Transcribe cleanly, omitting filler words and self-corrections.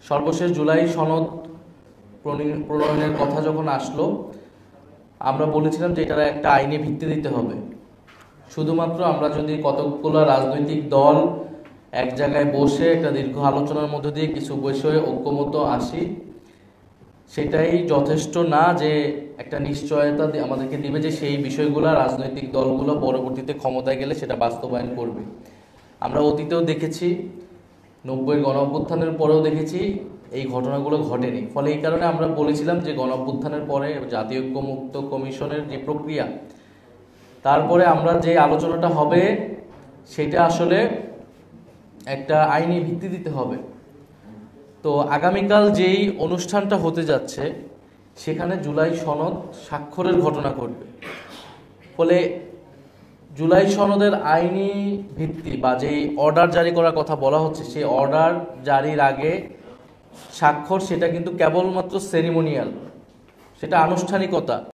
সর্বশেষ জুলাই সনদ প্রণয়নের কথা যখন আসলো, আমরা বলেছিলাম যে এটার একটা আইনি ভিত্তি দিতে হবে। শুধুমাত্র আমরা যদি কতগুলো রাজনৈতিক দল এক জায়গায় বসে একটা দীর্ঘ আলোচনার মধ্য দিয়ে কিছু বিষয়ে ঐক্যমত আসি, সেটাই যথেষ্ট না যে একটা নিশ্চয়তা আমাদেরকে দিবে যে সেই বিষয়গুলো রাজনৈতিক দলগুলো পরবর্তীতে ক্ষমতায় গেলে সেটা বাস্তবায়ন করবে। আমরা অতীতেও দেখেছি, 90-এর গণঅভ্যুত্থানের পরেও দেখেছি এই ঘটনাগুলো ঘটেনি। ফলে এই কারণে আমরা বলেছিলাম যে গণঅভ্যুত্থানের পরে জাতীয় ঐক্যমত্য কমিশনের যে প্রক্রিয়া, তারপরে আমরা যে আলোচনাটা হবে সেটা আসলে একটা আইনি ভিত্তি দিতে হবে। তো আগামীকাল যেই অনুষ্ঠানটা হতে যাচ্ছে সেখানে জুলাই সনদ স্বাক্ষরের ঘটনা ঘটবে। ফলে জুলাই সনদের আইনি ভিত্তি বা যেই অর্ডার জারি করার কথা বলা হচ্ছে, সেই অর্ডার জারির আগে স্বাক্ষর সেটা কিন্তু কেবলমাত্র সেরিমোনিয়াল, সেটা আনুষ্ঠানিকতা।